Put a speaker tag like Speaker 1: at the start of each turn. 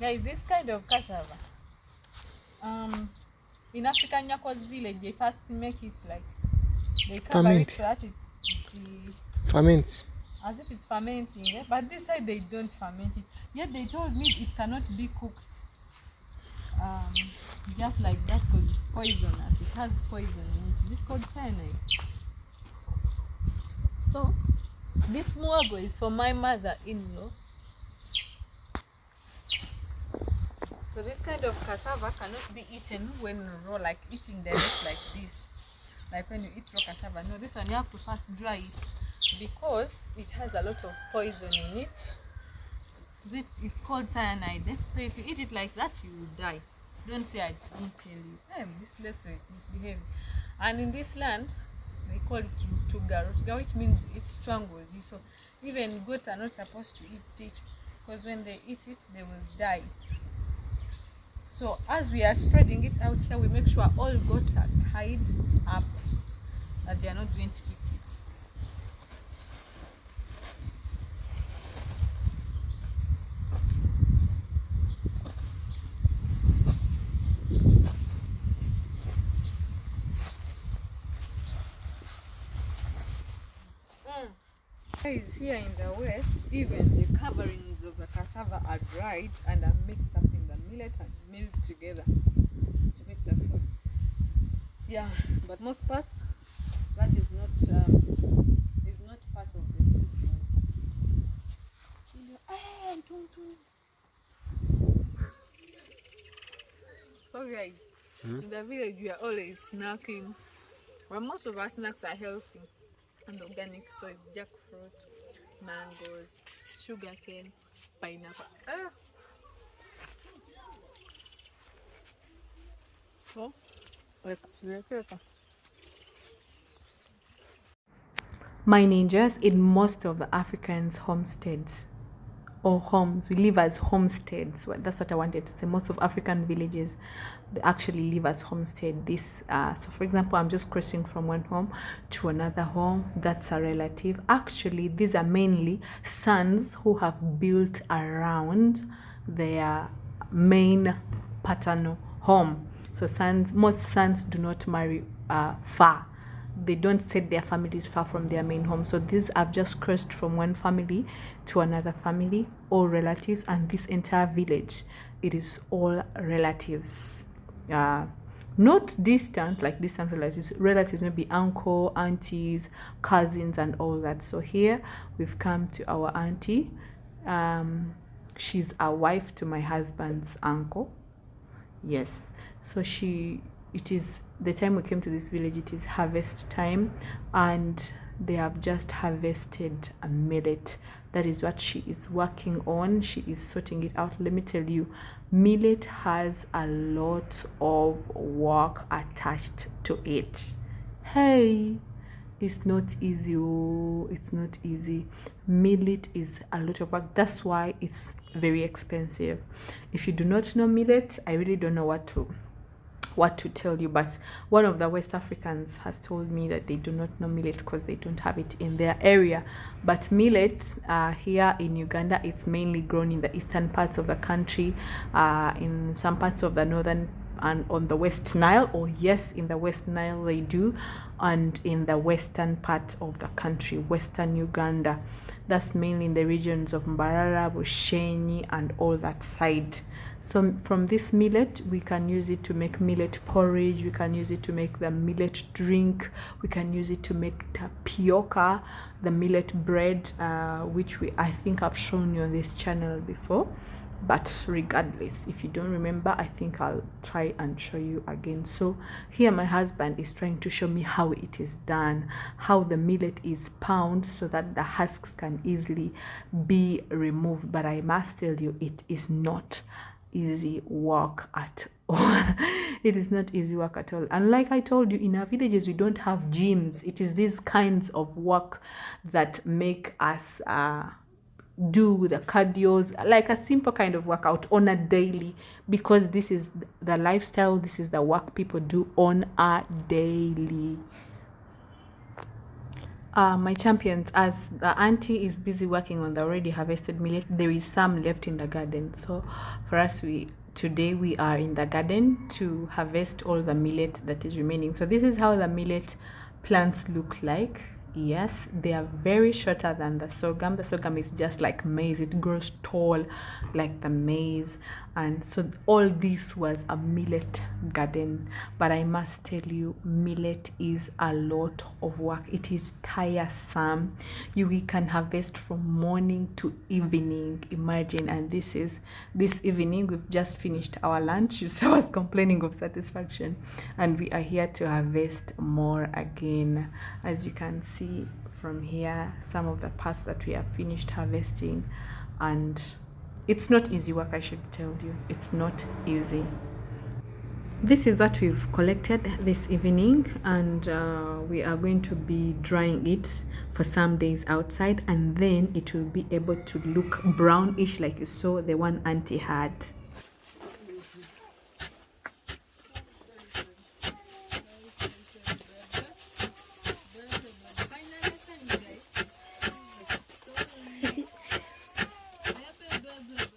Speaker 1: Guys, this kind of cassava, in African Nyako's village, they first make it like they cover it so that it
Speaker 2: ferments.
Speaker 1: As if it's fermenting, yeah? But this side they don't ferment it. Yet they told me it cannot be cooked just like that because it's poisonous. It has poison in it. Is it called cyanide? So this muago is for my mother-in-law. So this kind of cassava cannot be eaten when raw, like eating direct like this. Like when you eat raw cassava. No, this one you have to first dry it because it has a lot of poison in it. It's called cyanide. So if you eat it like that, you will die. Don't say I didn't tell you. This lesson is misbehaving. And in this land, they call it rutuga. Rutuga, which means it strangles you. So even goats are not supposed to eat it because when they eat it, they will die. So as we are spreading it out here, we make sure all goats are tied up, that they are not going to eat it. Guys, here in the west, even the coverings of the cassava are dried and are mixed up in the millet and milled together to make the food. Yeah, but most parts that is not part of the food. So guys, in the village we are always snacking. Well, most of our snacks are healthy and organic, so it's jackfruit, mangoes, sugarcane, pineapple. So let's my ninjas, in most of the Africans' homesteads or homes, we live as homesteads. That's what I wanted to say. Most of African villages, they actually live as homestead. So for example, I'm just crossing from one home to another home. That's a relative. Actually, these are mainly sons who have built around their main paternal home. So most sons do not marry far. They don't set their families far from their main home. So these have just crossed from one family to another family, all relatives, and this entire village, it is all relatives. Not distant, like distant relatives, maybe uncle, aunties, cousins, and all that. So here we've come to our auntie. She's a wife to my husband's uncle. Yes. So it is the time we came to this village, it is harvest time, and they have just harvested a millet. That is what she is working on. She is sorting it out. Let me tell you, millet has a lot of work attached to it. Hey, it's not easy. It's not easy. Millet is a lot of work. That's why it's very expensive. If you do not know millet, I really don't know what to tell you, but one of the West Africans has told me that they do not know millet because they don't have it in their area. But millet here in Uganda, it's mainly grown in the eastern parts of the country, in some parts of the northern and on the West Nile, or yes, in the West Nile they do, and in the western part of the country, western Uganda. That's mainly in the regions of Mbarara, Bushenyi, and all that side. So from this millet, we can use it to make millet porridge, we can use it to make the millet drink, we can use it to make tapioca, the millet bread, which I think I've shown you on this channel before. But regardless, if you don't remember, I think I'll try and show you again. So here my husband is trying to show me how it is done, how the millet is pounded so that the husks can easily be removed. But I must tell you, it is not easy work at all. It is not easy work at all. And like I told you, in our villages we don't have gyms. It is these kinds of work that make us do the cardios, like a simple kind of workout on a daily, because this is the lifestyle, this is the work people do on a daily. My champions, as the auntie is busy working on the already harvested millet, there is some left in the garden. So for us, today we are in the garden to harvest all the millet that is remaining. So this is how the millet plants look like. Yes, they are very shorter than the sorghum. The sorghum is just like maize, it grows tall like the maize. And so all this was a millet garden. But I must tell you, millet is a lot of work. It is tiresome. We can harvest from morning to evening, imagine. And this evening we've just finished our lunch. So I was complaining of satisfaction, and we are here to harvest more again. As you can see from here, some of the parts that we have finished harvesting, and it's not easy work, I should tell you. It's not easy. This is what we've collected this evening, and we are going to be drying it for some days outside, and then it will be able to look brownish like you saw the one auntie had.